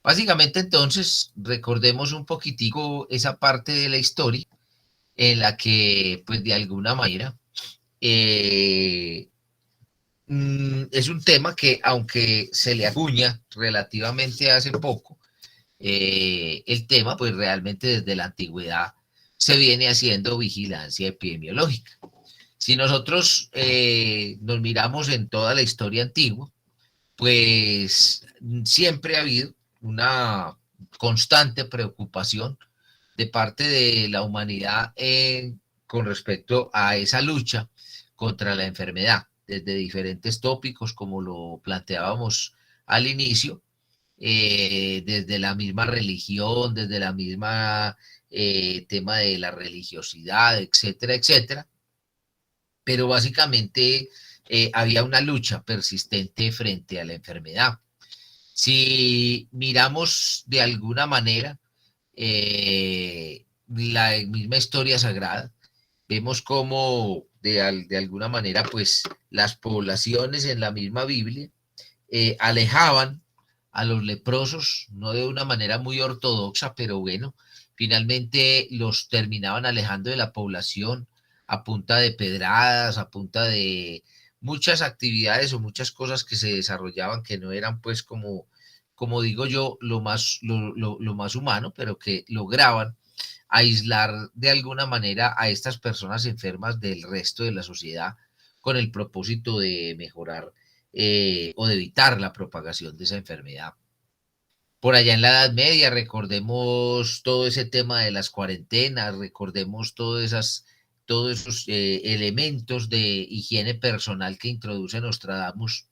Básicamente, entonces, recordemos un poquitico esa parte de la historia en la que, pues, de alguna manera, eh, es un tema que, aunque se le acuña relativamente hace poco, el tema, pues realmente desde la antigüedad se viene haciendo vigilancia epidemiológica. Si nosotros nos miramos en toda la historia antigua, pues siempre ha habido una constante preocupación de parte de la humanidad con respecto a esa lucha contra la enfermedad, desde diferentes tópicos, como lo planteábamos al inicio, desde la misma religión, desde la misma tema de la religiosidad, etcétera, etcétera. Pero básicamente había una lucha persistente frente a la enfermedad. Si miramos de alguna manera la misma historia sagrada, vemos cómo de alguna manera pues las poblaciones en la misma Biblia alejaban a los leprosos, no de una manera muy ortodoxa, pero bueno, finalmente los terminaban alejando de la población a punta de pedradas, a punta de muchas actividades o muchas cosas que se desarrollaban que no eran pues como digo yo, lo más humano, pero que lograban aislar de alguna manera a estas personas enfermas del resto de la sociedad con el propósito de mejorar o de evitar la propagación de esa enfermedad. Por allá en la Edad Media, recordemos todo ese tema de las cuarentenas, recordemos todos esos elementos de higiene personal que introduce Nostradamus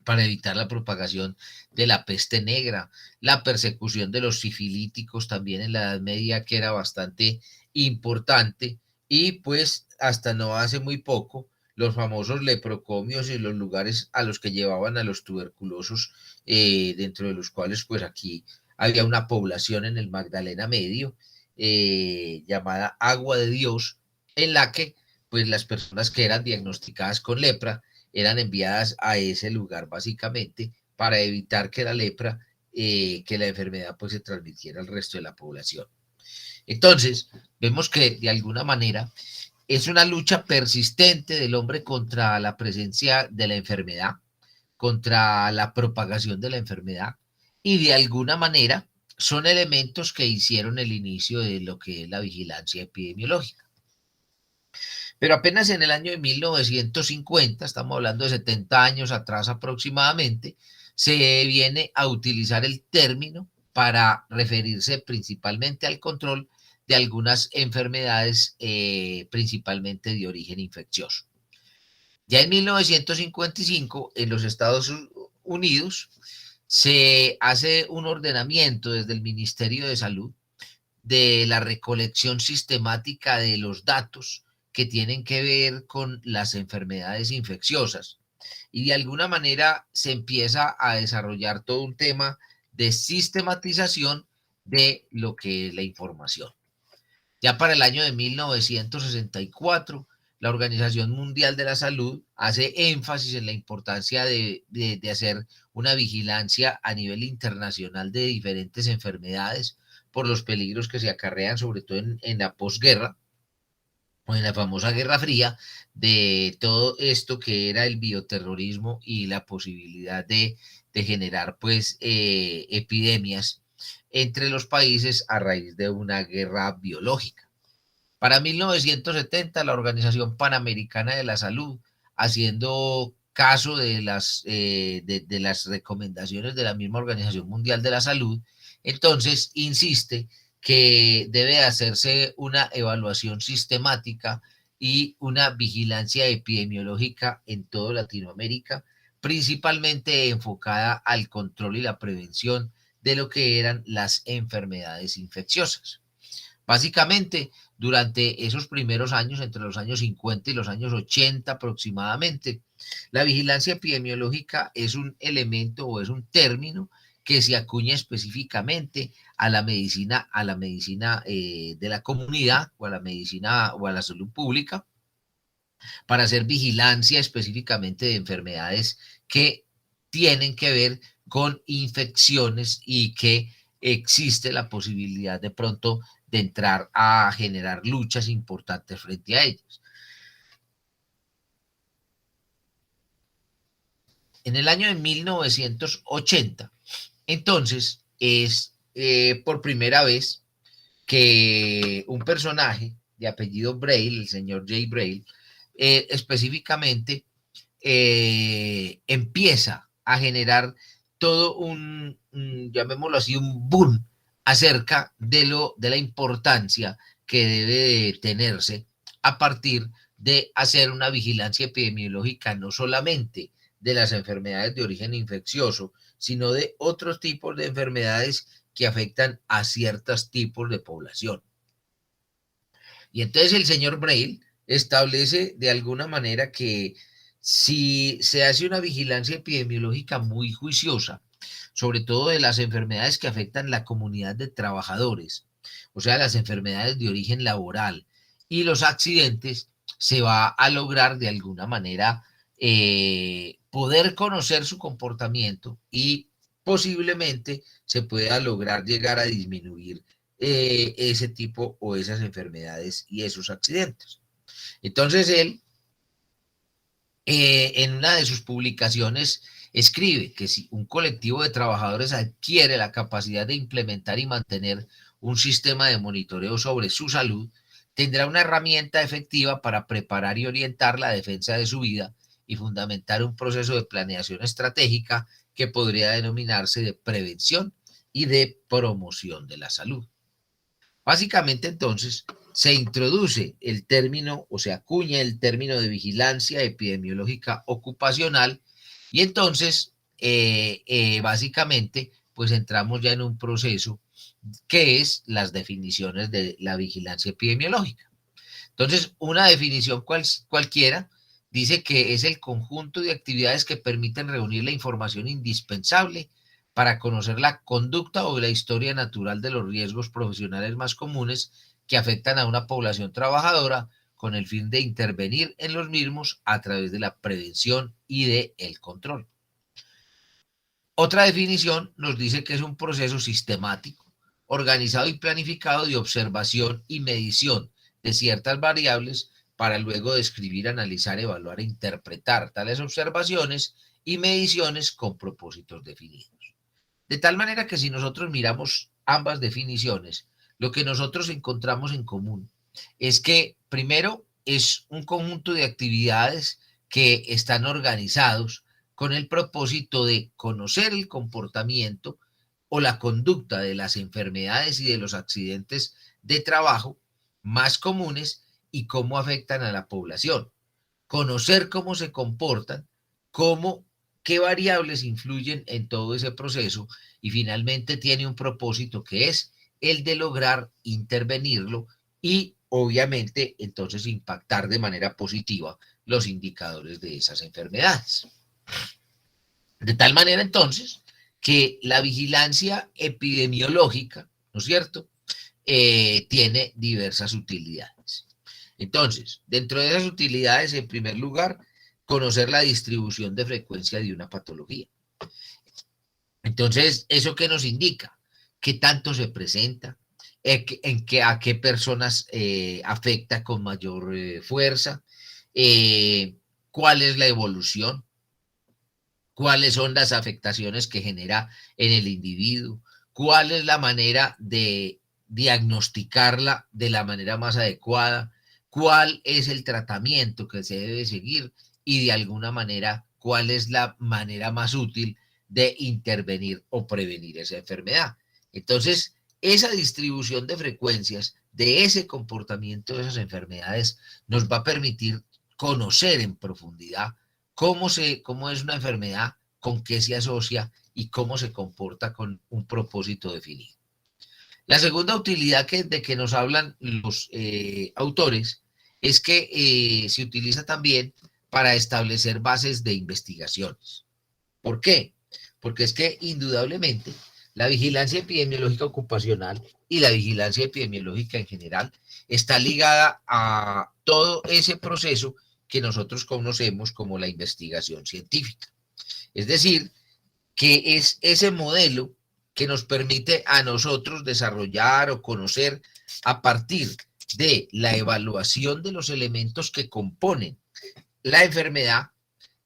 para evitar la propagación de la peste negra, la persecución de los sifilíticos también en la Edad Media, que era bastante importante, y pues hasta no hace muy poco, los famosos leprocomios y los lugares a los que llevaban a los tuberculosos, dentro de los cuales pues aquí había una población en el Magdalena Medio, llamada Agua de Dios, en la que pues las personas que eran diagnosticadas con lepra eran enviadas a ese lugar básicamente para evitar que la lepra, que la enfermedad pues se transmitiera al resto de la población. Entonces, vemos que de alguna manera es una lucha persistente del hombre contra la presencia de la enfermedad, contra la propagación de la enfermedad y de alguna manera son elementos que hicieron el inicio de lo que es la vigilancia epidemiológica. Pero apenas en el año de 1950, estamos hablando de 70 años atrás aproximadamente, se viene a utilizar el término para referirse principalmente al control de algunas enfermedades, principalmente de origen infeccioso. Ya en 1955, en los Estados Unidos, se hace un ordenamiento desde el Ministerio de Salud de la recolección sistemática de los datos que tienen que ver con las enfermedades infecciosas. Y de alguna manera se empieza a desarrollar todo un tema de sistematización de lo que es la información. Ya para el año de 1964, la Organización Mundial de la Salud hace énfasis en la importancia de hacer una vigilancia a nivel internacional de diferentes enfermedades por los peligros que se acarrean, sobre todo en la posguerra o en la famosa Guerra Fría, de todo esto que era el bioterrorismo y la posibilidad de generar pues epidemias entre los países a raíz de una guerra biológica. Para 1970, la Organización Panamericana de la Salud, haciendo caso de las recomendaciones de la misma Organización Mundial de la Salud, entonces insiste que debe hacerse una evaluación sistemática y una vigilancia epidemiológica en toda Latinoamérica, principalmente enfocada al control y la prevención de lo que eran las enfermedades infecciosas. Básicamente, durante esos primeros años, entre los años 50 y los años 80 aproximadamente, la vigilancia epidemiológica es un elemento o es un término que se acuña específicamente a la medicina de la comunidad o a la medicina o a la salud pública para hacer vigilancia específicamente de enfermedades que tienen que ver con infecciones y que existe la posibilidad de pronto de entrar a generar luchas importantes frente a ellas. En el año de 1980, entonces, es por primera vez que un personaje de apellido Braille, el señor Jay Braille, específicamente empieza a generar todo llamémoslo así, un boom acerca de la importancia que debe tenerse a partir de hacer una vigilancia epidemiológica no solamente de las enfermedades de origen infeccioso, sino de otros tipos de enfermedades que afectan a ciertos tipos de población. Y entonces el señor Braille establece de alguna manera que si se hace una vigilancia epidemiológica muy juiciosa, sobre todo de las enfermedades que afectan la comunidad de trabajadores, o sea, las enfermedades de origen laboral y los accidentes, se va a lograr de alguna manera poder conocer su comportamiento y posiblemente se pueda lograr llegar a disminuir ese tipo o esas enfermedades y esos accidentes. Entonces él, en una de sus publicaciones, escribe que si un colectivo de trabajadores adquiere la capacidad de implementar y mantener un sistema de monitoreo sobre su salud, tendrá una herramienta efectiva para preparar y orientar la defensa de su vida y fundamentar un proceso de planeación estratégica que podría denominarse de prevención y de promoción de la salud. Básicamente, entonces, se introduce el término o se acuña el término de vigilancia epidemiológica ocupacional y entonces, básicamente, pues entramos ya en un proceso que es las definiciones de la vigilancia epidemiológica. Entonces, una definición cualquiera dice que es el conjunto de actividades que permiten reunir la información indispensable para conocer la conducta o la historia natural de los riesgos profesionales más comunes que afectan a una población trabajadora con el fin de intervenir en los mismos a través de la prevención y del control. Otra definición nos dice que es un proceso sistemático, organizado y planificado de observación y medición de ciertas variables para luego describir, analizar, evaluar e interpretar tales observaciones y mediciones con propósitos definidos. De tal manera que si nosotros miramos ambas definiciones, lo que nosotros encontramos en común es que primero es un conjunto de actividades que están organizados con el propósito de conocer el comportamiento o la conducta de las enfermedades y de los accidentes de trabajo más comunes y cómo afectan a la población. Conocer cómo se comportan, qué variables influyen en todo ese proceso y finalmente tiene un propósito que es el de lograr intervenirlo y obviamente entonces impactar de manera positiva los indicadores de esas enfermedades. De tal manera entonces que la vigilancia epidemiológica, ¿no es cierto?, tiene diversas utilidades. Entonces, dentro de esas utilidades, en primer lugar, conocer la distribución de frecuencia de una patología. Entonces, ¿eso qué nos indica? ¿Qué tanto se presenta? ¿A qué personas afecta con mayor fuerza? ¿Cuál es la evolución? ¿Cuáles son las afectaciones que genera en el individuo? ¿Cuál es la manera de diagnosticarla de la manera más adecuada? ¿Cuál es el tratamiento que se debe seguir? Y de alguna manera, ¿cuál es la manera más útil de intervenir o prevenir esa enfermedad? Entonces, esa distribución de frecuencias de ese comportamiento de esas enfermedades nos va a permitir conocer en profundidad cómo es una enfermedad, con qué se asocia y cómo se comporta con un propósito definido. La segunda utilidad de que nos hablan los autores es que se utiliza también para establecer bases de investigaciones. ¿Por qué? Porque es que indudablemente la vigilancia epidemiológica ocupacional y la vigilancia epidemiológica en general está ligada a todo ese proceso que nosotros conocemos como la investigación científica. Es decir, que es ese modelo que nos permite a nosotros desarrollar o conocer a partir de la evaluación de los elementos que componen la enfermedad,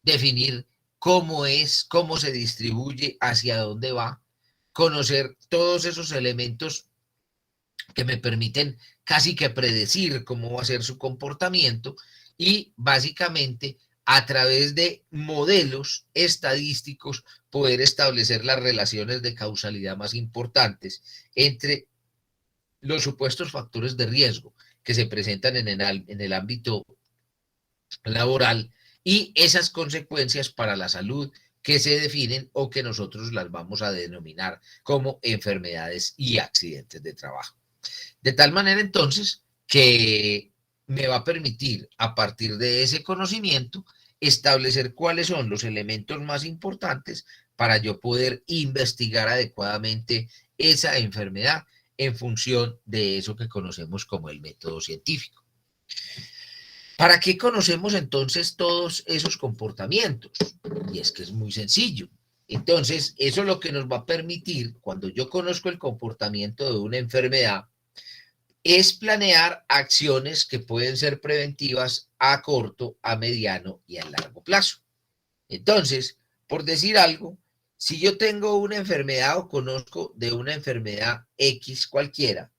definir cómo es, cómo se distribuye, hacia dónde va, conocer todos esos elementos que me permiten casi que predecir cómo va a ser su comportamiento y básicamente a través de modelos estadísticos poder establecer las relaciones de causalidad más importantes entre los supuestos factores de riesgo que se presentan en el ámbito laboral y esas consecuencias para la salud que se definen o que nosotros las vamos a denominar como enfermedades y accidentes de trabajo. De tal manera entonces que me va a permitir a partir de ese conocimiento establecer cuáles son los elementos más importantes para yo poder investigar adecuadamente esa enfermedad en función de eso que conocemos como el método científico. ¿Para qué conocemos entonces todos esos comportamientos? Y es que es muy sencillo. Entonces, eso es lo que nos va a permitir, cuando yo conozco el comportamiento de una enfermedad, es planear acciones que pueden ser preventivas a corto, a mediano y a largo plazo. Entonces, por decir algo, si yo tengo una enfermedad o conozco de una enfermedad X cualquiera,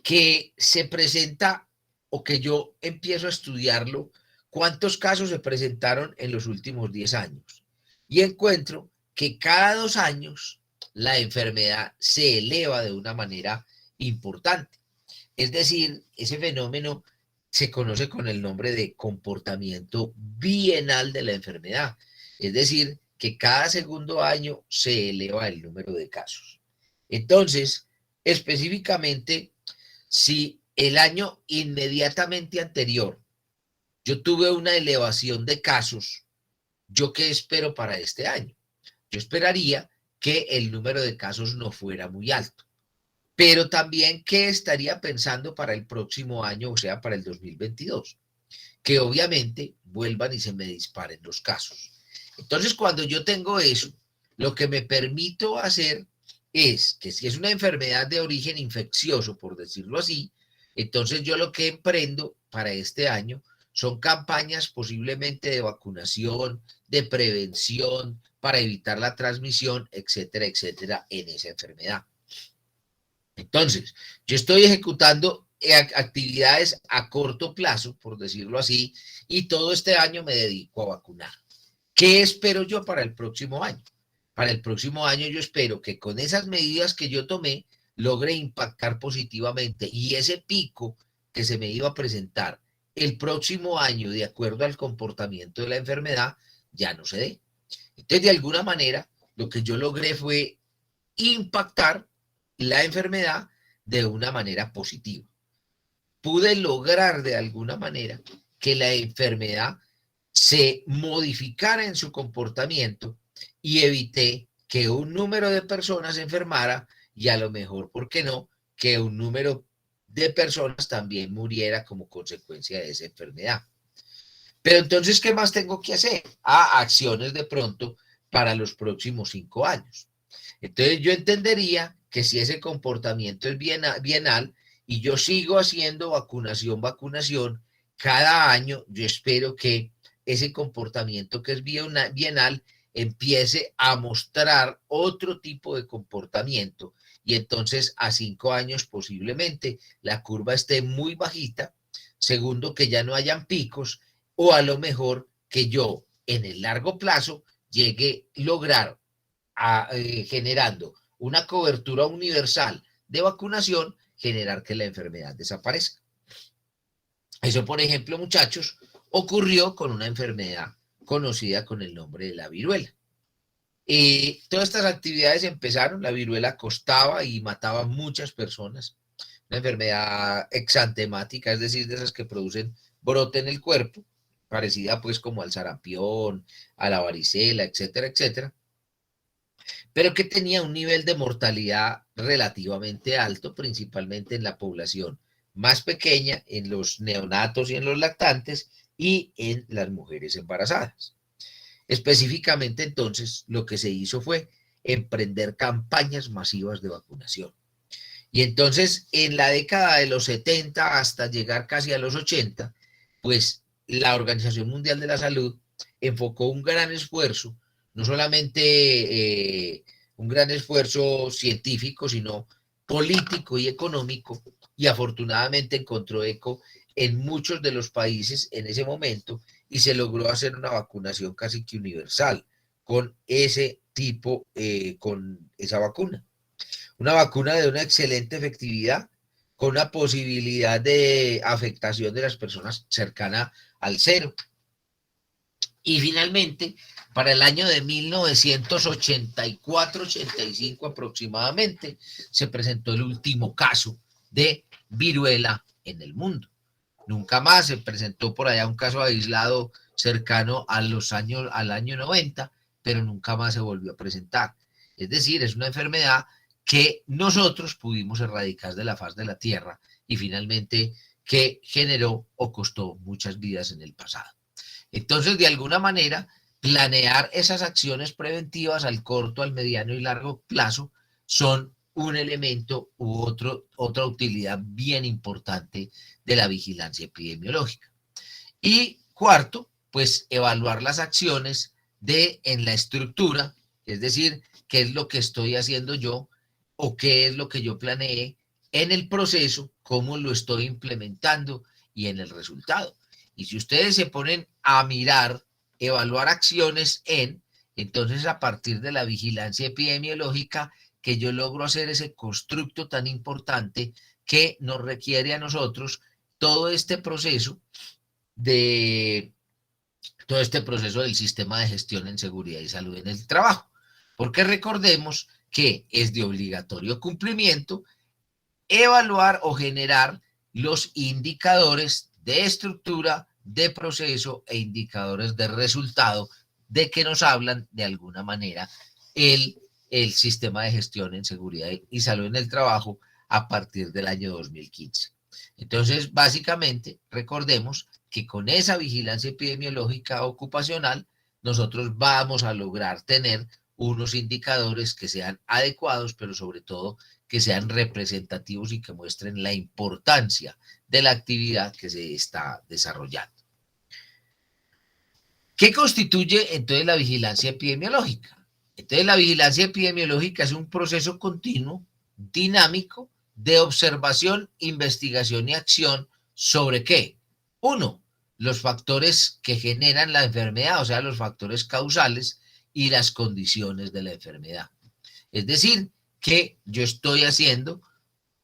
que se presenta o que yo empiezo a estudiarlo, cuántos casos se presentaron en los últimos 10 años. Y encuentro que cada 2 años la enfermedad se eleva de una manera importante. Es decir, ese fenómeno se conoce con el nombre de comportamiento bienal de la enfermedad. Es decir, que cada segundo año se eleva el número de casos. Entonces, específicamente, si el año inmediatamente anterior yo tuve una elevación de casos, ¿yo qué espero para este año? Yo esperaría que el número de casos no fuera muy alto, pero también qué estaría pensando para el próximo año, o sea, para el 2022, que obviamente vuelvan y se me disparen los casos. Entonces, cuando yo tengo eso, lo que me permito hacer es que si es una enfermedad de origen infeccioso, por decirlo así, entonces yo lo que emprendo para este año son campañas posiblemente de vacunación, de prevención, para evitar la transmisión, etcétera, etcétera, en esa enfermedad. Entonces, yo estoy ejecutando actividades a corto plazo, por decirlo así, y todo este año me dedico a vacunar. ¿Qué espero yo para el próximo año? Para el próximo año yo espero que con esas medidas que yo tomé logre impactar positivamente y ese pico que se me iba a presentar el próximo año de acuerdo al comportamiento de la enfermedad ya no se dé. Entonces, de alguna manera, lo que yo logré fue impactar la enfermedad de una manera positiva. Pude lograr de alguna manera que la enfermedad se modificara en su comportamiento y evité que un número de personas se enfermara y a lo mejor, ¿por qué no?, que un número de personas también muriera como consecuencia de esa enfermedad. Pero entonces, ¿qué más tengo que hacer? Acciones de pronto para los próximos 5 años. Entonces yo entendería que si ese comportamiento es bienal y yo sigo haciendo vacunación, cada año yo espero que ese comportamiento que es bienal empiece a mostrar otro tipo de comportamiento y entonces a 5 años posiblemente la curva esté muy bajita, segundo que ya no hayan picos o a lo mejor que yo en el largo plazo llegue a lograr generando una cobertura universal de vacunación, generar que la enfermedad desaparezca. Eso, por ejemplo, muchachos, ocurrió con una enfermedad conocida con el nombre de la viruela. Todas estas actividades empezaron, la viruela costaba y mataba a muchas personas, una enfermedad exantemática, es decir, de esas que producen brote en el cuerpo, parecida pues como al sarampión, a la varicela, etcétera, etcétera, pero que tenía un nivel de mortalidad relativamente alto, principalmente en la población más pequeña, en los neonatos y en los lactantes y en las mujeres embarazadas. Específicamente, entonces, lo que se hizo fue emprender campañas masivas de vacunación. Y entonces, en la década de los 70 hasta llegar casi a los 80, pues la Organización Mundial de la Salud enfocó un gran esfuerzo, no solamente un gran esfuerzo científico, sino político y económico, y afortunadamente encontró eco en muchos de los países en ese momento y se logró hacer una vacunación casi que universal con ese tipo, con esa vacuna. Una vacuna de una excelente efectividad, con una posibilidad de afectación de las personas cercana al cero. Y finalmente, para el año de 1984-85 aproximadamente, se presentó el último caso de viruela en el mundo. Nunca más se presentó por allá un caso aislado cercano a al año 90, pero nunca más se volvió a presentar. Es decir, es una enfermedad que nosotros pudimos erradicar de la faz de la tierra y finalmente que generó o costó muchas vidas en el pasado. Entonces, de alguna manera, planear esas acciones preventivas al corto, al mediano y largo plazo son un elemento u otra utilidad bien importante de la vigilancia epidemiológica. Y cuarto, pues evaluar las acciones en la estructura, es decir, qué es lo que estoy haciendo yo o qué es lo que yo planeé en el proceso, cómo lo estoy implementando y en el resultado. Y si ustedes se ponen a mirar, evaluar acciones entonces a partir de la vigilancia epidemiológica, que yo logro hacer ese constructo tan importante que nos requiere a nosotros todo este proceso de todo este proceso del sistema de gestión en seguridad y salud en el trabajo. Porque recordemos que es de obligatorio cumplimiento evaluar o generar los indicadores de estructura, de proceso e indicadores de resultado de que nos hablan de alguna manera el sistema de gestión en seguridad y salud en el trabajo a partir del año 2015. Entonces, básicamente, recordemos que con esa vigilancia epidemiológica ocupacional, nosotros vamos a lograr tener unos indicadores que sean adecuados, pero sobre todo que sean representativos y que muestren la importancia de la actividad que se está desarrollando. ¿Qué constituye entonces la vigilancia epidemiológica? Entonces la vigilancia epidemiológica es un proceso continuo, dinámico, de observación, investigación y acción sobre ¿qué? Uno, los factores que generan la enfermedad, o sea, los factores causales y las condiciones de la enfermedad. Es decir, que yo estoy haciendo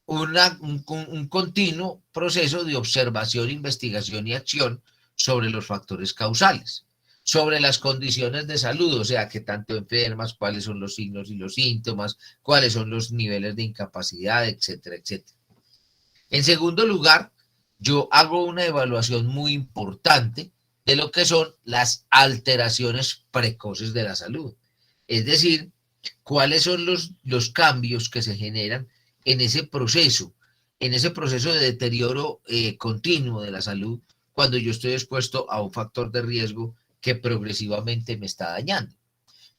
un continuo proceso de observación, investigación y acción sobre los factores causales, sobre las condiciones de salud, o sea, qué tanto enfermas, cuáles son los signos y los síntomas, cuáles son los niveles de incapacidad, etcétera, etcétera. En segundo lugar, yo hago una evaluación muy importante de lo que son las alteraciones precoces de la salud. Es decir, cuáles son los cambios que se generan en ese proceso de deterioro continuo de la salud, cuando yo estoy expuesto a un factor de riesgo que progresivamente me está dañando.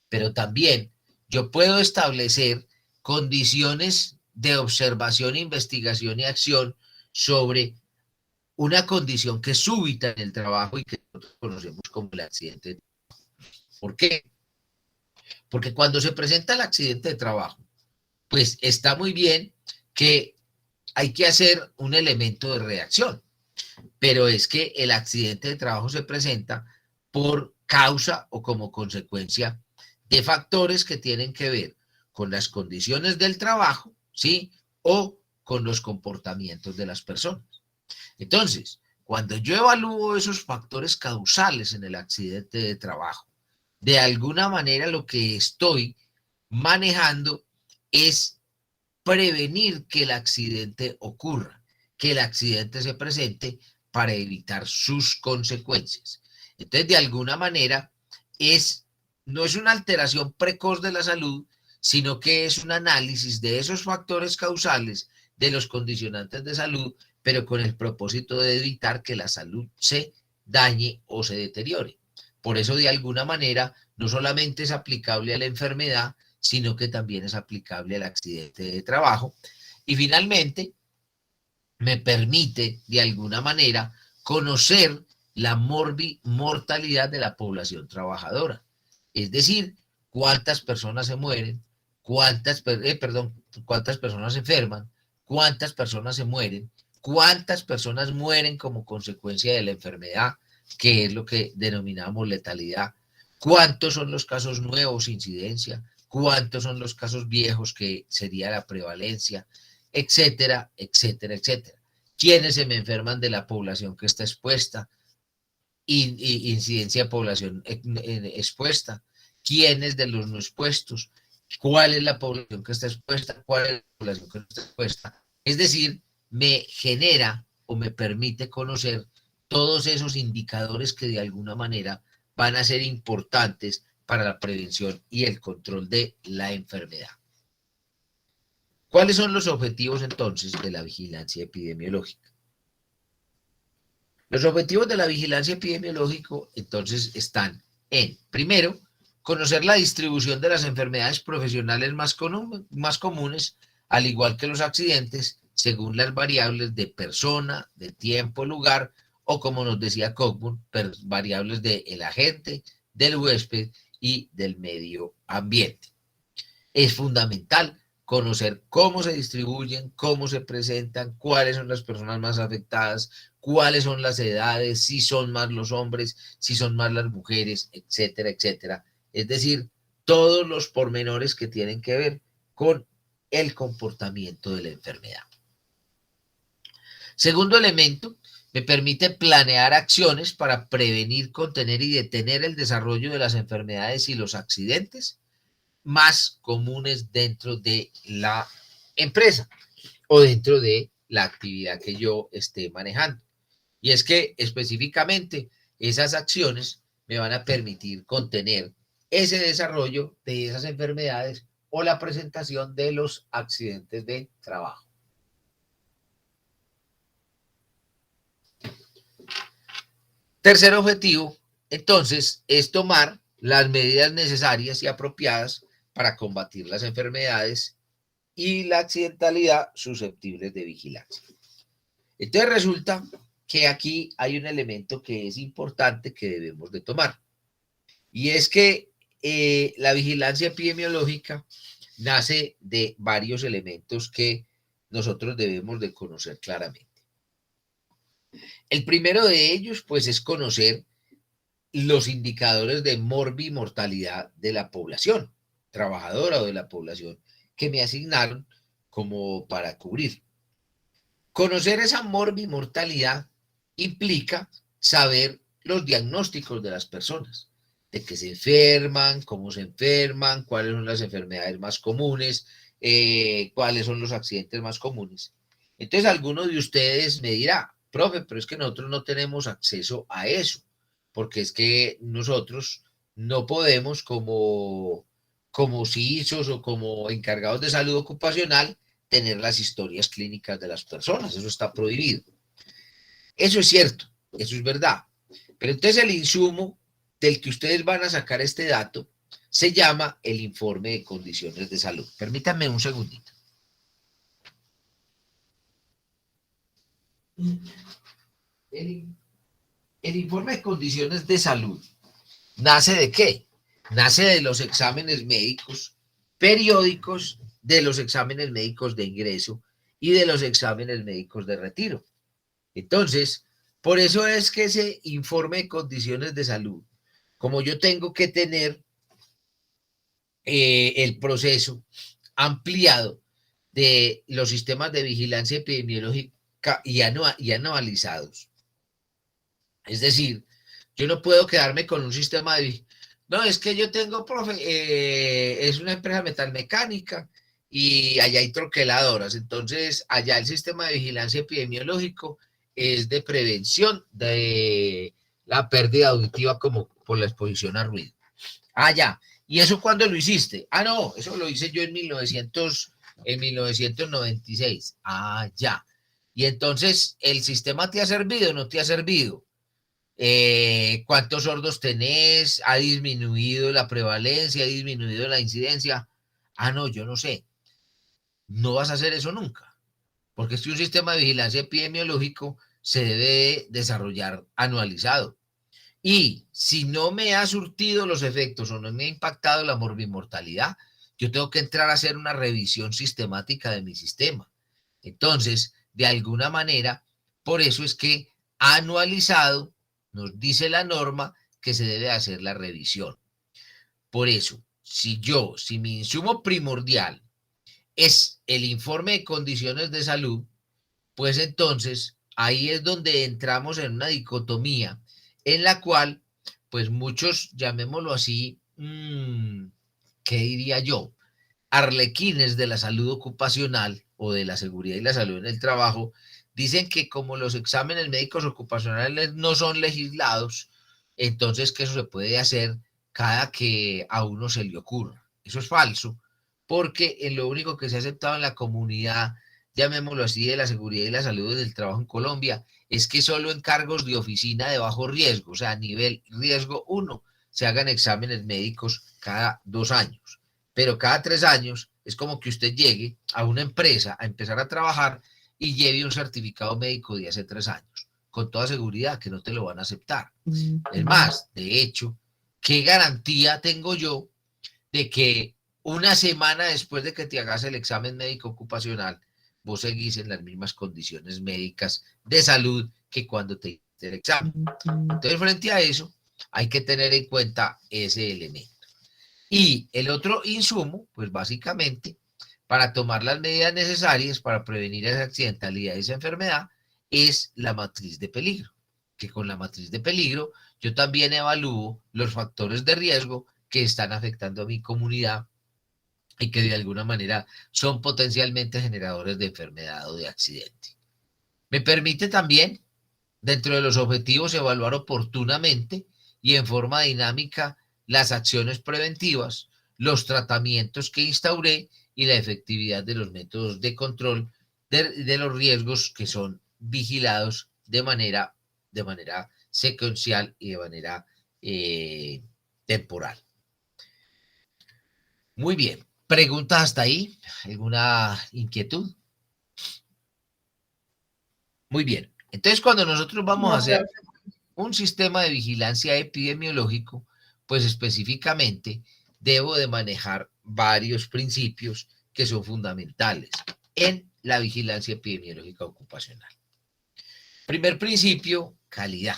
Pero también yo puedo establecer condiciones de observación, investigación y acción sobre una condición que es súbita en el trabajo y que nosotros conocemos como el accidente. ¿Por qué? Porque cuando se presenta el accidente de trabajo, pues está muy bien que hay que hacer un elemento de reacción, pero es que el accidente de trabajo se presenta por causa o como consecuencia de factores que tienen que ver con las condiciones del trabajo, ¿sí? O con los comportamientos de las personas. Entonces, cuando yo evalúo esos factores causales en el accidente de trabajo, de alguna manera lo que estoy manejando es prevenir que el accidente ocurra, que el accidente se presente para evitar sus consecuencias. Entonces, de alguna manera, no es una alteración precoz de la salud, sino que es un análisis de esos factores causales, de los condicionantes de salud, pero con el propósito de evitar que la salud se dañe o se deteriore. Por eso, de alguna manera, no solamente es aplicable a la enfermedad, sino que también es aplicable al accidente de trabajo. Y finalmente, me permite, de alguna manera, conocer la mortalidad de la población trabajadora. Es decir, cuántas personas se mueren, cuántas personas se enferman, cuántas personas se mueren, cuántas personas mueren como consecuencia de la enfermedad, que es lo que denominamos letalidad, cuántos son los casos nuevos, incidencia, cuántos son los casos viejos, que sería la prevalencia, etcétera, etcétera, etcétera. ¿Quiénes se me enferman de la población que está expuesta? Incidencia de población expuesta. ¿Quiénes de los no expuestos? ¿Cuál es la población que está expuesta? ¿Cuál es la población que no está expuesta? Es decir, me genera o me permite conocer todos esos indicadores que de alguna manera van a ser importantes para la prevención y el control de la enfermedad. ¿Cuáles son los objetivos entonces de la vigilancia epidemiológica? Los objetivos de la vigilancia epidemiológica entonces están en, primero, conocer la distribución de las enfermedades profesionales más comunes, al igual que los accidentes, según las variables de persona, de tiempo, lugar, o como nos decía Cockburn, variables del agente, del huésped y del medio ambiente. Es fundamental conocer cómo se distribuyen, cómo se presentan, cuáles son las personas más afectadas, cuáles son las edades, si son más los hombres, si son más las mujeres, etcétera, etcétera. Es decir, todos los pormenores que tienen que ver con el comportamiento de la enfermedad. Segundo elemento, me permite planear acciones para prevenir, contener y detener el desarrollo de las enfermedades y los accidentes más comunes dentro de la empresa o dentro de la actividad que yo esté manejando. Y es que específicamente esas acciones me van a permitir contener ese desarrollo de esas enfermedades o la presentación de los accidentes de trabajo. Tercer objetivo, entonces, es tomar las medidas necesarias y apropiadas para combatir las enfermedades y la accidentalidad susceptibles de vigilancia. Entonces resulta que aquí hay un elemento que es importante que debemos de tomar, y es que la vigilancia epidemiológica nace de varios elementos que nosotros debemos de conocer claramente. El primero de ellos, pues, es conocer los indicadores de mortalidad de la población trabajadora o de la población que me asignaron como para cubrir. Conocer esa mortalidad implica saber los diagnósticos de las personas, de que se enferman, cómo se enferman, cuáles son las enfermedades más comunes, cuáles son los accidentes más comunes. Entonces, alguno de ustedes me dirá, profe, pero es que nosotros no tenemos acceso a eso, porque es que nosotros no podemos como CISOs o como encargados de salud ocupacional tener las historias clínicas de las personas, eso está prohibido. Eso es cierto, eso es verdad, pero entonces el insumo del que ustedes van a sacar este dato se llama el informe de condiciones de salud. Permítanme un segundito. El informe de condiciones de salud ¿nace de qué? Nace de los exámenes médicos periódicos, de los exámenes médicos de ingreso y de los exámenes médicos de retiro. Entonces, por eso es que ese informe de condiciones de salud, como yo tengo que tener el proceso ampliado de los sistemas de vigilancia epidemiológica y anualizados. Es decir, yo no puedo quedarme con un sistema de... No, es que yo tengo, profe, es una empresa metalmecánica y allá hay troqueladoras. Entonces, allá el sistema de vigilancia epidemiológico es de prevención de la pérdida auditiva como por la exposición a ruido. Ah, ya. ¿Y eso cuándo lo hiciste? Ah, no, eso lo hice yo en 1996. Ah, ya. Y entonces, ¿el sistema te ha servido o no te ha servido? ¿Cuántos sordos tenés? ¿Ha disminuido la prevalencia? ¿Ha disminuido la incidencia? Ah, no, yo no sé. No vas a hacer eso nunca, porque es que un sistema de vigilancia epidemiológico se debe desarrollar anualizado. Y si no me ha surtido los efectos o no me ha impactado la morbimortalidad, yo tengo que entrar a hacer una revisión sistemática de mi sistema. Entonces, de alguna manera, por eso es que anualizado nos dice la norma que se debe hacer la revisión. Por eso, si mi insumo primordial es el informe de condiciones de salud, pues entonces ahí es donde entramos en una dicotomía en la cual, pues muchos, llamémoslo así, ¿qué diría yo? Arlequines de la salud ocupacional o de la seguridad y la salud en el trabajo, dicen que como los exámenes médicos ocupacionales no son legislados, entonces que eso se puede hacer cada que a uno se le ocurra. Eso es falso, porque en lo único que se ha aceptado en la comunidad, llamémoslo así, de la seguridad y la salud del trabajo en Colombia, es que solo en cargos de oficina de bajo riesgo, o sea, a nivel riesgo 1, se hagan exámenes médicos cada 2 años. Pero cada 3 años es como que usted llegue a una empresa a empezar a trabajar y lleve un certificado médico de hace 3 años. Con toda seguridad que no te lo van a aceptar. Es más, de hecho, ¿qué garantía tengo yo de que una semana después de que te hagas el examen médico ocupacional, vos seguís en las mismas condiciones médicas de salud que cuando te hiciste el examen? Entonces, frente a eso, hay que tener en cuenta ese elemento. Y el otro insumo, pues básicamente, para tomar las medidas necesarias para prevenir esa accidentalidad y esa enfermedad, es la matriz de peligro. Que con la matriz de peligro yo también evalúo los factores de riesgo que están afectando a mi comunidad y que de alguna manera son potencialmente generadores de enfermedad o de accidente. Me permite también, dentro de los objetivos, evaluar oportunamente y en forma dinámica las acciones preventivas, los tratamientos que instauré y la efectividad de los métodos de control de los riesgos que son vigilados de manera secuencial y de manera temporal. Muy bien. ¿Preguntas hasta ahí? ¿Alguna inquietud? Muy bien. Entonces, cuando nosotros vamos a hacer un sistema de vigilancia epidemiológico, pues específicamente debo de manejar varios principios que son fundamentales en la vigilancia epidemiológica ocupacional. Primer principio, calidad.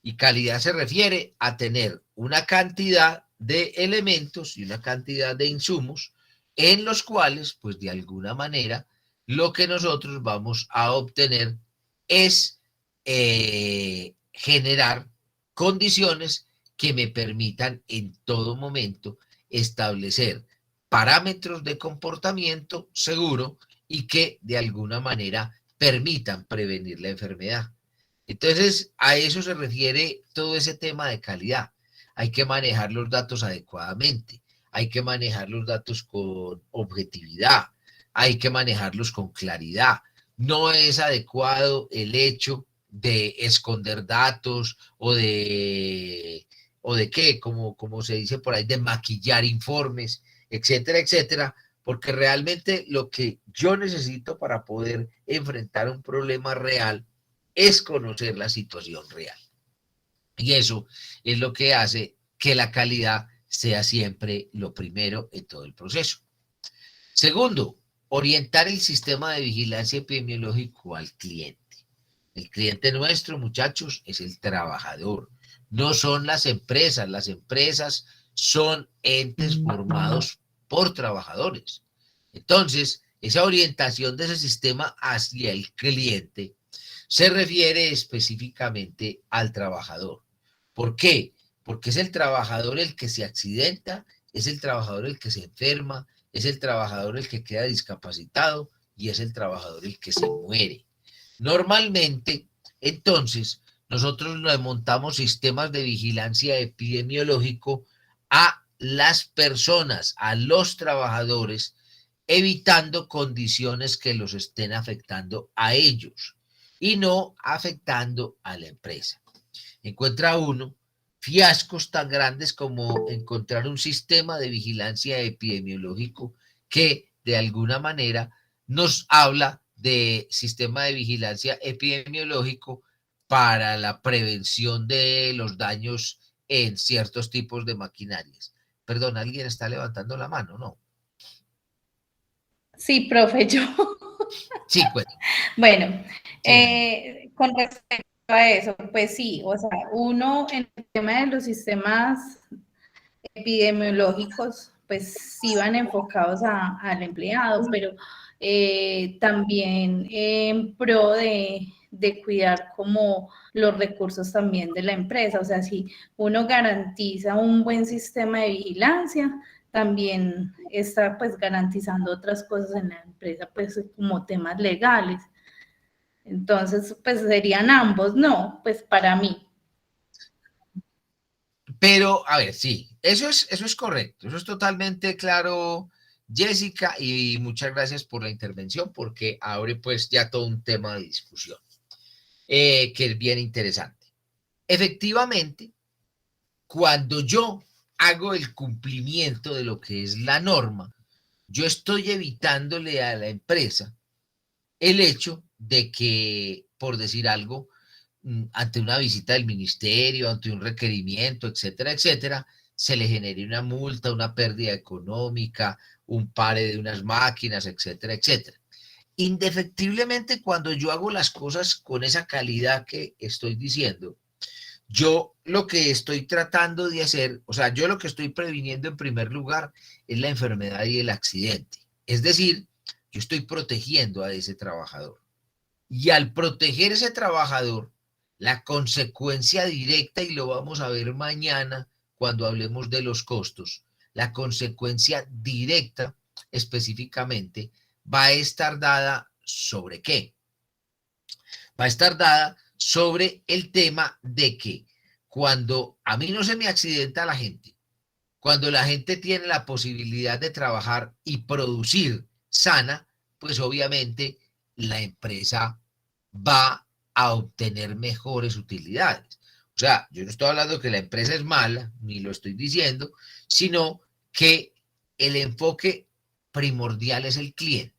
Y calidad se refiere a tener una cantidad de elementos y una cantidad de insumos en los cuales, pues de alguna manera, lo que nosotros vamos a obtener es generar condiciones que me permitan en todo momento establecer parámetros de comportamiento seguro y que de alguna manera permitan prevenir la enfermedad. Entonces, a eso se refiere todo ese tema de calidad. Hay que manejar los datos adecuadamente, hay que manejar los datos con objetividad, hay que manejarlos con claridad. No es adecuado el hecho de esconder datos o de qué, como se dice por ahí, de maquillar informes, etcétera, etcétera, porque realmente lo que yo necesito para poder enfrentar un problema real es conocer la situación real. Y eso es lo que hace que la calidad sea siempre lo primero en todo el proceso. Segundo, orientar el sistema de vigilancia epidemiológico al cliente. El cliente nuestro, muchachos, es el trabajador. No son las empresas son entes formados por trabajadores. Entonces, esa orientación de ese sistema hacia el cliente se refiere específicamente al trabajador. ¿Por qué? Porque es el trabajador el que se accidenta, es el trabajador el que se enferma, es el trabajador el que queda discapacitado y es el trabajador el que se muere. Normalmente, entonces, nosotros le montamos sistemas de vigilancia epidemiológico a las personas, a los trabajadores, evitando condiciones que los estén afectando a ellos y no afectando a la empresa. encuentra uno fiascos tan grandes como encontrar un sistema de vigilancia epidemiológico que de alguna manera nos habla de sistema de vigilancia epidemiológico para la prevención de los daños en ciertos tipos de maquinarias. Perdón, ¿alguien está levantando la mano? No. Sí, profe, yo. Sí, cuéntame. Bueno, Sí, Dani. con respecto a eso, pues sí, o sea, uno en el tema de los sistemas epidemiológicos, pues sí van enfocados al empleado, pero también en pro de cuidar como los recursos también de la empresa. O sea, si uno garantiza un buen sistema de vigilancia, también está pues garantizando otras cosas en la empresa, pues como temas legales. Entonces, pues serían ambos, ¿no? Pues para mí. Pero, a ver, sí, eso es correcto, eso es totalmente claro, Jessica, y muchas gracias por la intervención porque abre pues ya todo un tema de discusión que es bien interesante. Efectivamente, cuando yo hago el cumplimiento de lo que es la norma, yo estoy evitándole a la empresa el hecho de que, por decir algo, ante una visita del ministerio, ante un requerimiento, etcétera, etcétera, se le genere una multa, una pérdida económica, un pare de unas máquinas, etcétera, etcétera. Indefectiblemente, cuando yo hago las cosas con esa calidad que estoy diciendo, yo lo que estoy tratando de hacer, o sea, yo lo que estoy previniendo en primer lugar es la enfermedad y el accidente. Es decir, yo estoy protegiendo a ese trabajador. Y al proteger ese trabajador, la consecuencia directa, y lo vamos a ver mañana cuando hablemos de los costos, la consecuencia directa específicamente va a estar dada sobre qué. Va a estar dada sobre el tema de que cuando a mí no se me accidenta la gente, cuando la gente tiene la posibilidad de trabajar y producir sana, pues obviamente la empresa va a obtener mejores utilidades. O sea, yo no estoy hablando que la empresa es mala, ni lo estoy diciendo, sino que el enfoque primordial es el cliente.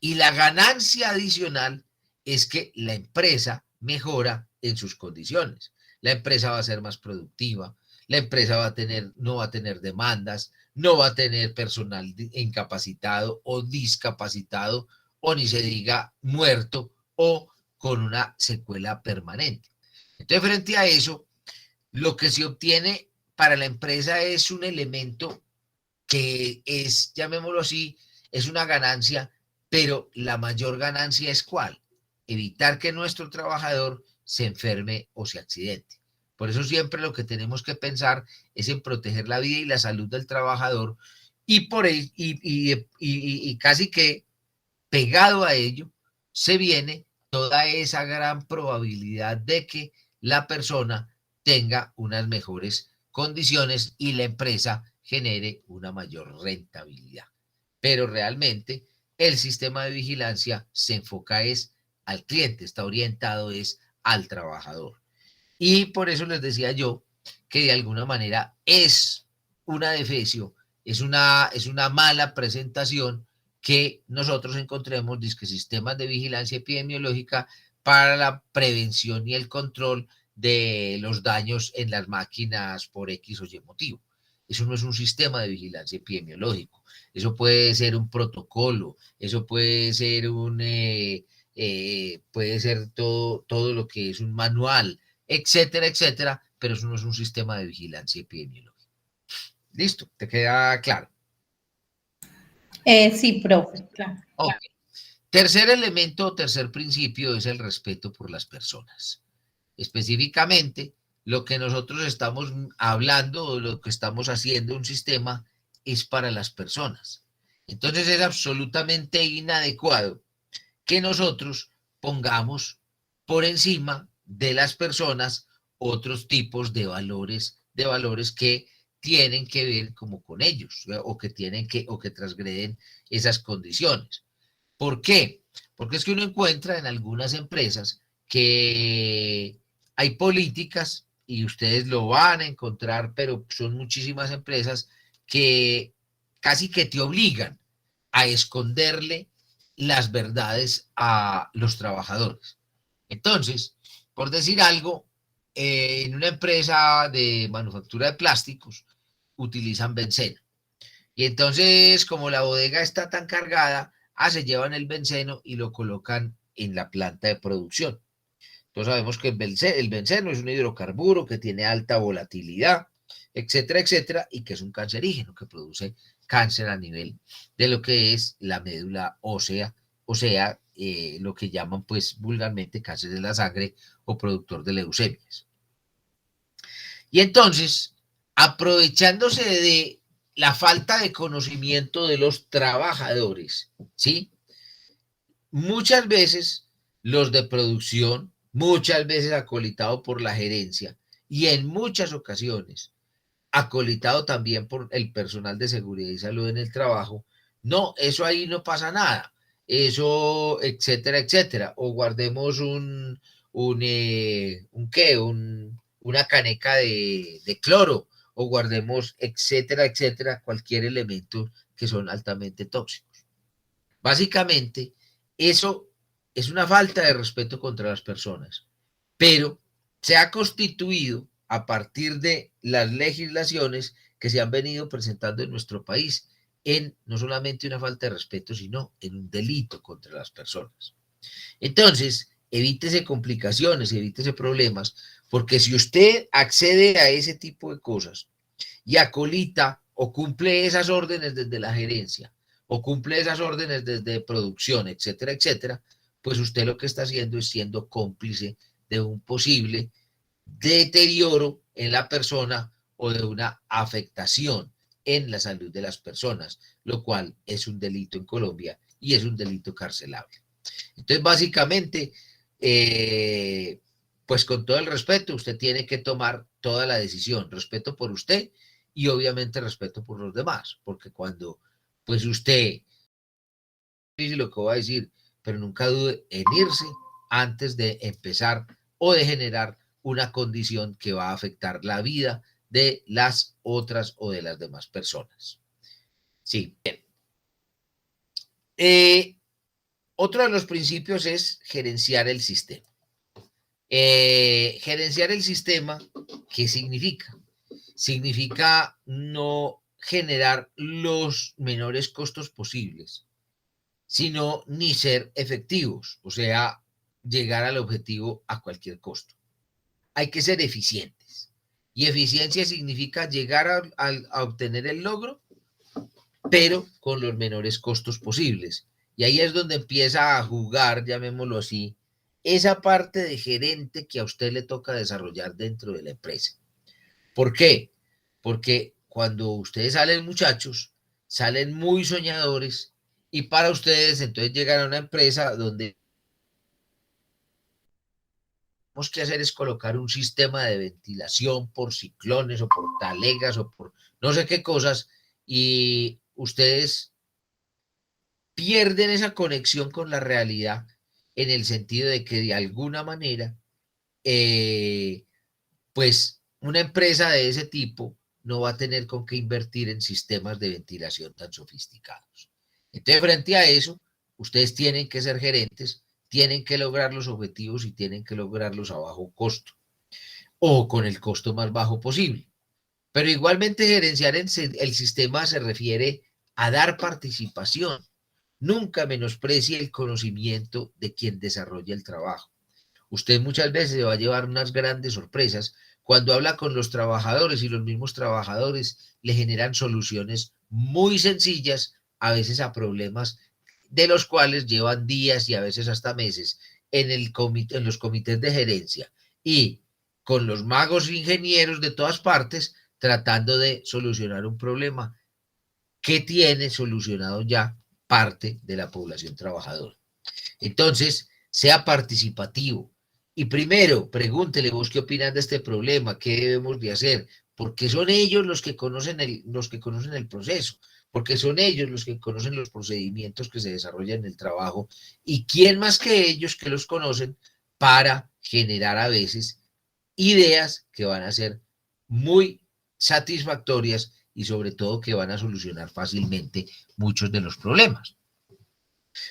Y la ganancia adicional es que la empresa mejora en sus condiciones. La empresa va a ser más productiva, la empresa va a tener, no va a tener demandas, no va a tener personal incapacitado o discapacitado, o ni se diga muerto o con una secuela permanente. Entonces, frente a eso, lo que se obtiene para la empresa es un elemento que es, llamémoslo así, es una ganancia, pero la mayor ganancia es ¿cuál? Evitar que nuestro trabajador se enferme o se accidente. Por eso siempre lo que tenemos que pensar es en proteger la vida y la salud del trabajador y, por el, y casi que pegado a ello se viene toda esa gran probabilidad de que la persona tenga unas mejores condiciones y la empresa genere una mayor rentabilidad. Pero realmente el sistema de vigilancia se enfoca es al cliente, está orientado es al trabajador. Y por eso les decía yo que de alguna manera es una defecio, es una mala presentación que nosotros encontremos disque sistemas de vigilancia epidemiológica para la prevención y el control de los daños en las máquinas por X o Y motivo. Eso no es un sistema de vigilancia epidemiológico. Eso puede ser un protocolo, eso puede ser todo lo que es un manual, etcétera, etcétera, pero eso no es un sistema de vigilancia epidemiológica. Listo, ¿te queda claro? Sí, profe, claro. Ok. Tercer elemento, tercer principio es el respeto por las personas. Específicamente, lo que nosotros estamos hablando o lo que estamos haciendo un sistema es para las personas. Entonces es absolutamente inadecuado que nosotros pongamos por encima de las personas otros tipos de valores que tienen que ver como con ellos o que tienen que o que transgreden esas condiciones. ¿Por qué? Porque es que uno encuentra en algunas empresas que hay políticas y ustedes lo van a encontrar, pero son muchísimas empresas que casi que te obligan a esconderle las verdades a los trabajadores. Entonces, por decir algo, en una empresa de manufactura de plásticos utilizan benceno. Y entonces, como la bodega está tan cargada, se llevan el benceno y lo colocan en la planta de producción. Entonces sabemos que el benceno es un hidrocarburo que tiene alta volatilidad, etcétera, etcétera, y que es un cancerígeno que produce cáncer a nivel de lo que es la médula ósea, o sea, lo que llaman pues vulgarmente cáncer de la sangre o productor de leucemias. Y entonces, aprovechándose de la falta de conocimiento de los trabajadores, ¿sí? Muchas veces los de producción, muchas veces acolitado por la gerencia y en muchas ocasiones acolitado también por el personal de seguridad y salud en el trabajo, no, eso ahí no pasa nada, eso, etcétera, etcétera, o guardemos una caneca de cloro, o guardemos, etcétera, etcétera, cualquier elemento que son altamente tóxicos. Básicamente, eso es una falta de respeto contra las personas, pero se ha constituido a partir de las legislaciones que se han venido presentando en nuestro país en no solamente una falta de respeto, sino en un delito contra las personas. Entonces, evítese complicaciones, evítese problemas, porque si usted accede a ese tipo de cosas y acolita o cumple esas órdenes desde la gerencia, o cumple esas órdenes desde producción, etcétera, etcétera, pues usted lo que está haciendo es siendo cómplice de un posible deterioro en la persona o de una afectación en la salud de las personas, lo cual es un delito en Colombia y es un delito carcelable. Entonces, básicamente, pues con todo el respeto, usted tiene que tomar toda la decisión, respeto por usted y obviamente respeto por los demás, porque cuando pues usted dice lo que va a decir, pero nunca dude en irse antes de empezar o de generar una condición que va a afectar la vida de las otras o de las demás personas. Sí, bien. Otro de los principios es gerenciar el sistema. Gerenciar el sistema, ¿qué significa? Significa no generar los menores costos posibles, sino ni ser efectivos, o sea, llegar al objetivo a cualquier costo. Hay que ser eficientes. Y eficiencia significa llegar a obtener el logro, pero con los menores costos posibles. Y ahí es donde empieza a jugar, llamémoslo así, esa parte de gerente que a usted le toca desarrollar dentro de la empresa. ¿Por qué? Porque cuando ustedes salen, muchachos, salen muy soñadores y para ustedes entonces llegan a una empresa donde lo que hacer es colocar un sistema de ventilación por ciclones o por talegas o por no sé qué cosas y ustedes pierden esa conexión con la realidad en el sentido de que de alguna manera, pues una empresa de ese tipo no va a tener con qué invertir en sistemas de ventilación tan sofisticados. Entonces, frente a eso, ustedes tienen que ser gerentes, tienen que lograr los objetivos y tienen que lograrlos a bajo costo o con el costo más bajo posible. Pero igualmente gerenciar el sistema se refiere a dar participación. Nunca menosprecie el conocimiento de quien desarrolla el trabajo. Usted muchas veces se va a llevar unas grandes sorpresas cuando habla con los trabajadores y los mismos trabajadores le generan soluciones muy sencillas, a veces a problemas de los cuales llevan días y a veces hasta meses en los comités de gerencia y con los magos ingenieros de todas partes tratando de solucionar un problema que tiene solucionado ya parte de la población trabajadora. Entonces, sea participativo. Y primero, pregúntele vos qué opinas de este problema, qué debemos de hacer, porque son ellos los que conocen el proceso, porque son ellos los que conocen los procedimientos que se desarrollan en el trabajo y quién más que ellos que los conocen para generar a veces ideas que van a ser muy satisfactorias y sobre todo que van a solucionar fácilmente muchos de los problemas.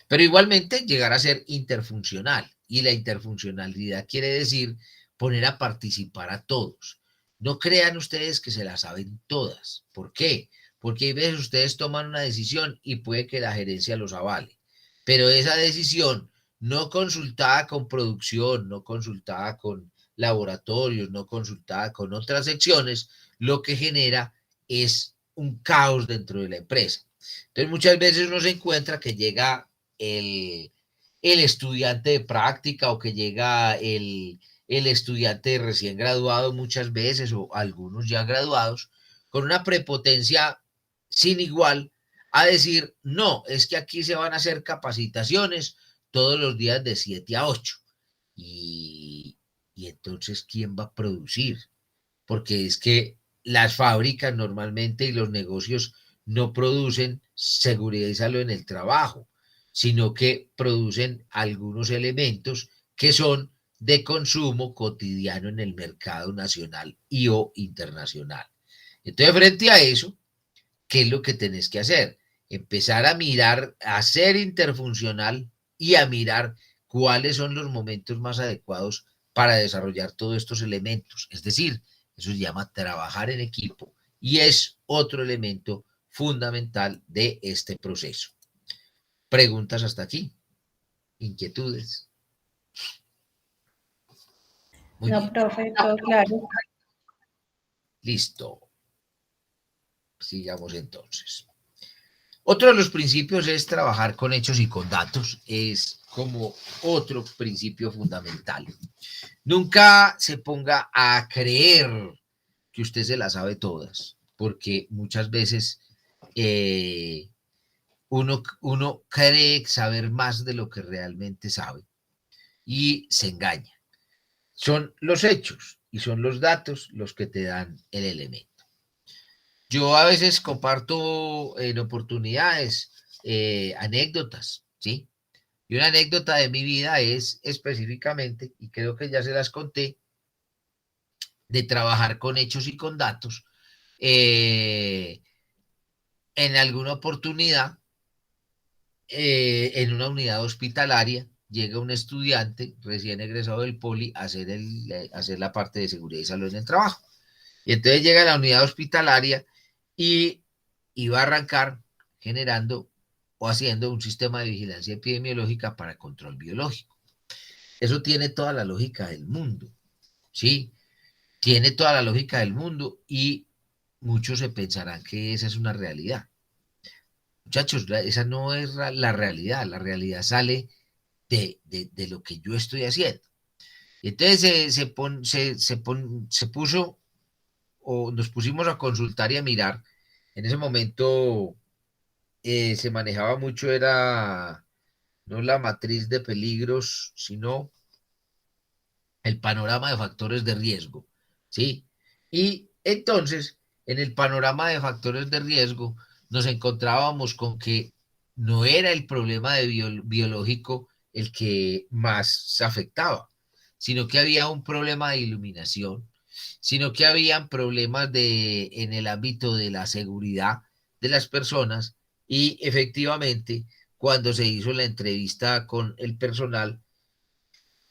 Pero igualmente llegar a ser interfuncional, y la interfuncionalidad quiere decir poner a participar a todos. No crean ustedes que se la saben todas. ¿Por qué? Porque hay veces ustedes toman una decisión y puede que la gerencia los avale, pero esa decisión no consultada con producción, no consultada con laboratorios, no consultada con otras secciones, lo que genera es un caos dentro de la empresa. Entonces muchas veces uno se encuentra que llega el estudiante de práctica o que llega el estudiante recién graduado muchas veces o algunos ya graduados con una prepotencia sin igual a decir, no, es que aquí se van a hacer capacitaciones todos los días de 7 a 8. Y entonces, ¿quién va a producir? Porque es que las fábricas normalmente y los negocios no producen seguridad y salud en el trabajo, sino que producen algunos elementos que son de consumo cotidiano en el mercado nacional y o internacional. Entonces, frente a eso, ¿qué es lo que tenés que hacer? Empezar a mirar, a ser interfuncional y a mirar cuáles son los momentos más adecuados para desarrollar todos estos elementos. Es decir, eso se llama trabajar en equipo y es otro elemento fundamental de este proceso. ¿Preguntas hasta aquí? ¿Inquietudes? Muy No, bien. profe, todo claro. Listo. Sigamos entonces. Otro de los principios es trabajar con hechos y con datos. Es como otro principio fundamental. Nunca se ponga a creer que usted se las sabe todas, porque muchas veces uno cree saber más de lo que realmente sabe y se engaña. Son los hechos y son los datos los que te dan el elemento. Yo a veces comparto en oportunidades anécdotas, ¿sí? Y una anécdota de mi vida es específicamente, y creo que ya se las conté, de trabajar con hechos y con datos. Eh, en alguna oportunidad, en una unidad hospitalaria, llega un estudiante recién egresado del poli a hacer la parte de seguridad y salud en el trabajo. Y entonces llega a la unidad hospitalaria y iba a arrancar generando o haciendo un sistema de vigilancia epidemiológica para control biológico. Eso tiene toda la lógica del mundo, ¿sí? Tiene toda la lógica del mundo y muchos se pensarán que esa es una realidad. Muchachos, esa no es la realidad sale de lo que yo estoy haciendo. Y entonces se puso o nos pusimos a consultar y a mirar. En ese momento se manejaba mucho, era no la matriz de peligros, sino el panorama de factores de riesgo, ¿sí? Y entonces, en el panorama de factores de riesgo, nos encontrábamos con que no era el problema de biológico el que más se afectaba, sino que había un problema de iluminación, sino que habían problemas en el ámbito de la seguridad de las personas y efectivamente, cuando se hizo la entrevista con el personal,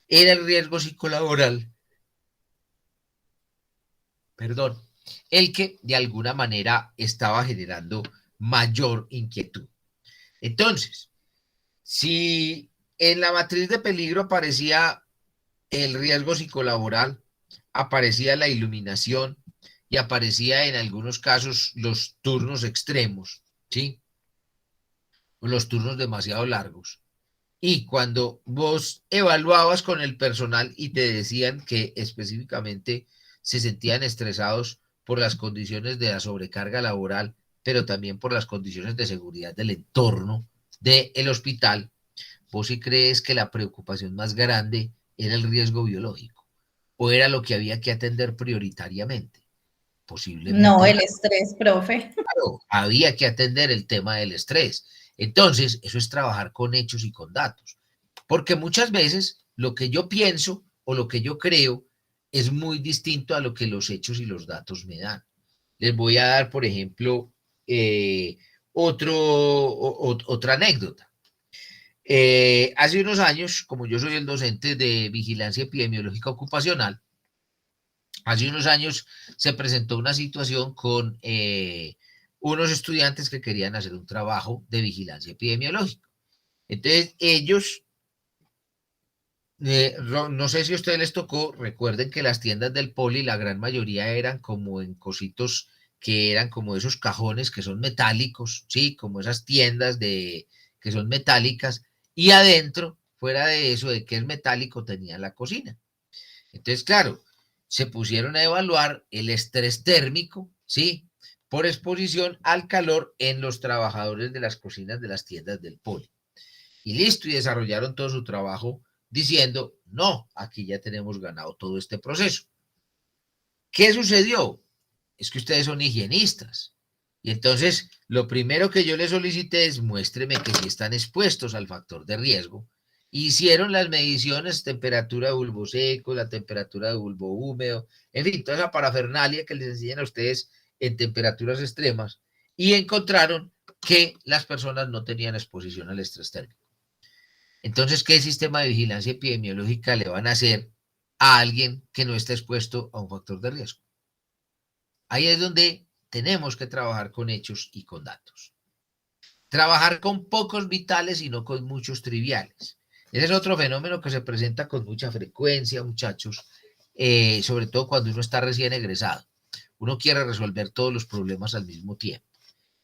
era el riesgo psicolaboral, perdón, el que de alguna manera estaba generando mayor inquietud. Entonces, si en la matriz de peligro aparecía el riesgo psicolaboral, aparecía la iluminación y aparecía en algunos casos los turnos extremos, ¿sí? Los turnos demasiado largos. Y cuando vos evaluabas con el personal y te decían que específicamente se sentían estresados por las condiciones de la sobrecarga laboral, pero también por las condiciones de seguridad del entorno del hospital, vos sí crees que la preocupación más grande era el riesgo biológico o era lo que había que atender prioritariamente. No, Posiblemente el estrés, profe. claro, había que atender el tema del estrés. Entonces, eso es trabajar con hechos y con datos. Porque muchas veces lo que yo pienso o lo que yo creo es muy distinto a lo que los hechos y los datos me dan. Les voy a dar, por ejemplo, otra anécdota. Hace unos años, como yo soy el docente de vigilancia epidemiológica ocupacional, hace unos años se presentó una situación con unos estudiantes que querían hacer un trabajo de vigilancia epidemiológica. Entonces, ellos, no sé si a ustedes les tocó, recuerden que las tiendas del Poli, la gran mayoría eran como en cositos que eran como esos cajones que son metálicos, ¿sí? Como esas tiendas que son metálicas, y adentro, fuera de eso, de que es metálico, tenían la cocina. Entonces, claro, se pusieron a evaluar el estrés térmico, ¿sí? Por exposición al calor en los trabajadores de las cocinas de las tiendas del Poli. Y listo, y desarrollaron todo su trabajo diciendo, no, aquí ya tenemos ganado todo este proceso. ¿Qué sucedió? Es que ustedes son higienistas. Y entonces, lo primero que yo les solicité es muéstreme que sí están expuestos al factor de riesgo. Hicieron las mediciones, temperatura de bulbo seco, la temperatura de bulbo húmedo, en fin, toda esa parafernalia que les enseñan a ustedes en temperaturas extremas, y encontraron que las personas no tenían exposición al estrés térmico. Entonces, ¿qué sistema de vigilancia epidemiológica le van a hacer a alguien que no está expuesto a un factor de riesgo? Ahí es donde tenemos que trabajar con hechos y con datos. Trabajar con pocos vitales y no con muchos triviales. Ese es otro fenómeno que se presenta con mucha frecuencia, muchachos, sobre todo cuando uno está recién egresado. Uno quiere resolver todos los problemas al mismo tiempo.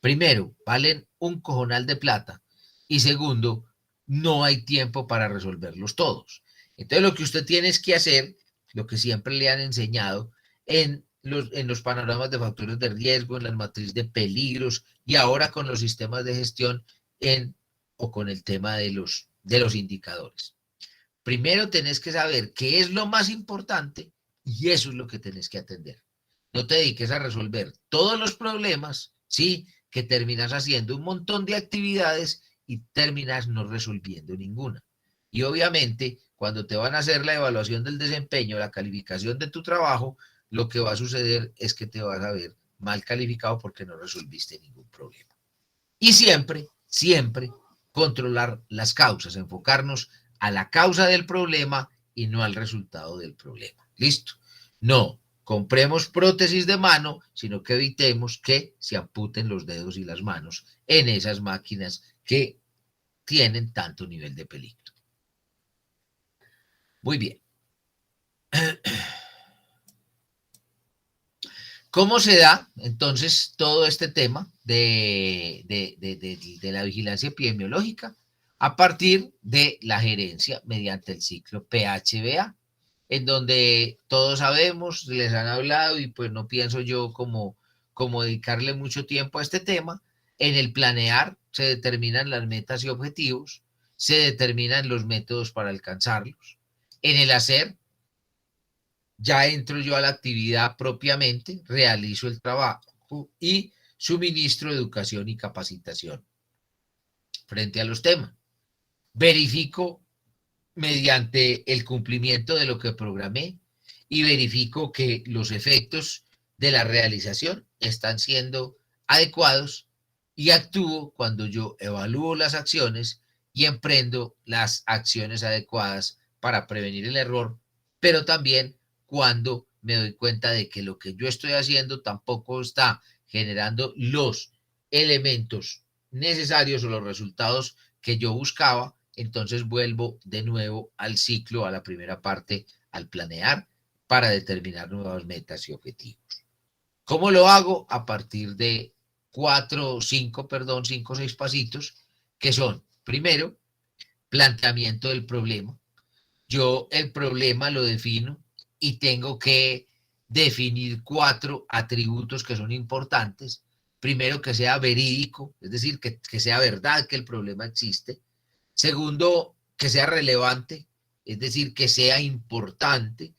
Primero, valen un cojonal de plata, y segundo, no hay tiempo para resolverlos todos. Entonces, lo que usted tiene que hacer, lo que siempre le han enseñado en los panoramas de factores de riesgo, en las matrices de peligros, y ahora con los sistemas de gestión o con el tema de los indicadores. Primero tenés que saber qué es lo más importante, y eso es lo que tenés que atender. No te dediques a resolver todos los problemas, ¿sí? Que terminas haciendo un montón de actividades y terminas no resolviendo ninguna. Y obviamente, cuando te van a hacer la evaluación del desempeño, la calificación de tu trabajo, lo que va a suceder es que te vas a ver mal calificado porque no resolviste ningún problema. Y siempre, siempre controlar las causas, enfocarnos a la causa del problema y no al resultado del problema. ¿Listo? No compremos prótesis de mano, sino que evitemos que se amputen los dedos y las manos en esas máquinas que tienen tanto nivel de peligro. Muy bien. ¿Cómo se da entonces todo este tema de la vigilancia epidemiológica? A partir de la gerencia mediante el ciclo PHBA, en donde todos sabemos, les han hablado, y pues no pienso yo como dedicarle mucho tiempo a este tema. En el planear se determinan las metas y objetivos, se determinan los métodos para alcanzarlos. En el hacer, ya entro yo a la actividad propiamente, realizo el trabajo y suministro educación y capacitación frente a los temas. Verifico mediante el cumplimiento de lo que programé y verifico que los efectos de la realización están siendo adecuados, y actúo cuando yo evalúo las acciones y emprendo las acciones adecuadas para prevenir el error, pero también cuando me doy cuenta de que lo que yo estoy haciendo tampoco está generando los elementos necesarios o los resultados que yo buscaba. Entonces vuelvo de nuevo al ciclo, a la primera parte, al planear para determinar nuevas metas y objetivos. ¿Cómo lo hago? A partir de cinco o seis pasitos, que son, primero, planteamiento del problema. Yo el problema lo defino y tengo que definir 4 atributos que son importantes. Primero, que sea verídico, es decir, que sea verdad que el problema existe. Segundo, que sea relevante, es decir, que sea importante,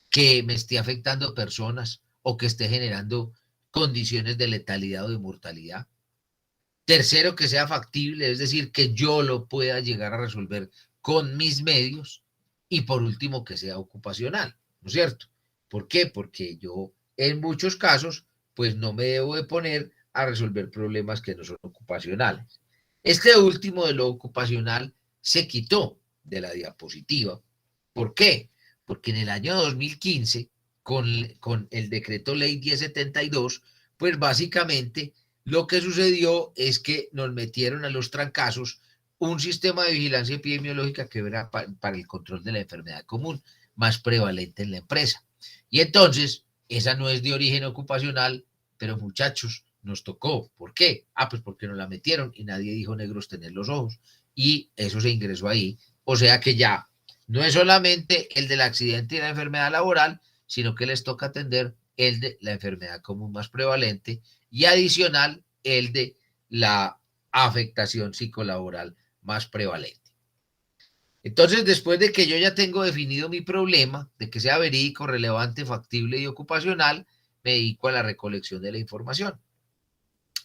que me esté afectando personas o que esté generando condiciones de letalidad o de mortalidad. Tercero, que sea factible, es decir, que yo lo pueda llegar a resolver con mis medios. Y por último, que sea ocupacional, ¿no es cierto? ¿Por qué? Porque yo en muchos casos pues no me debo de poner a resolver problemas que no son ocupacionales. Este último de lo ocupacional se quitó de la diapositiva. ¿Por qué? Porque en el año 2015, con el decreto ley 1072, pues básicamente lo que sucedió es que nos metieron a los trancazos un sistema de vigilancia epidemiológica que era para el control de la enfermedad común más prevalente en la empresa. Y entonces, esa no es de origen ocupacional, pero muchachos, nos tocó. ¿Por qué? Pues porque nos la metieron y nadie dijo negros tener los ojos. Y eso se ingresó ahí. O sea que ya no es solamente el del accidente y la enfermedad laboral, sino que les toca atender el de la enfermedad común más prevalente y adicional el de la afectación psicolaboral más prevalente. Entonces, después de que yo ya tengo definido mi problema, de que sea verídico, relevante, factible y ocupacional, me dedico a la recolección de la información.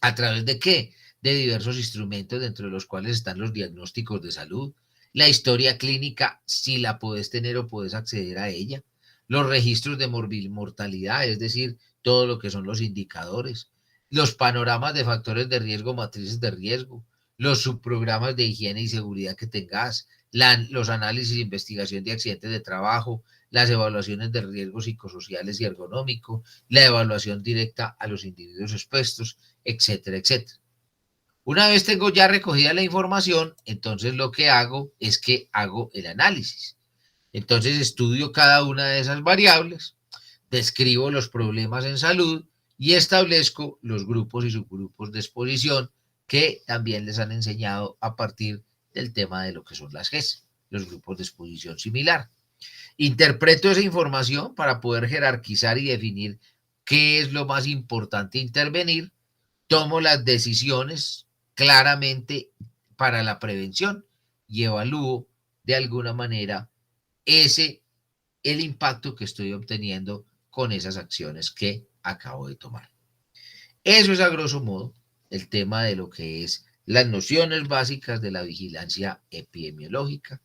¿A través de qué? De diversos instrumentos, dentro de los cuales están los diagnósticos de salud, la historia clínica, si la puedes tener o puedes acceder a ella, los registros de mortalidad, es decir, todo lo que son los indicadores, los panoramas de factores de riesgo, matrices de riesgo, los subprogramas de higiene y seguridad que tengas, los análisis e investigación de accidentes de trabajo, las evaluaciones de riesgos psicosociales y ergonómicos, la evaluación directa a los individuos expuestos, etcétera, etcétera. Una vez tengo ya recogida la información, entonces lo que hago es que hago el análisis. Entonces estudio cada una de esas variables, describo los problemas en salud y establezco los grupos y subgrupos de exposición que también les han enseñado a partir del tema de lo que son las GES, los grupos de exposición similar. Interpreto esa información para poder jerarquizar y definir qué es lo más importante intervenir. Tomo las decisiones claramente para la prevención y evalúo de alguna manera el impacto que estoy obteniendo con esas acciones que acabo de tomar. Eso es a grosso modo el tema de lo que es las nociones básicas de la vigilancia epidemiológica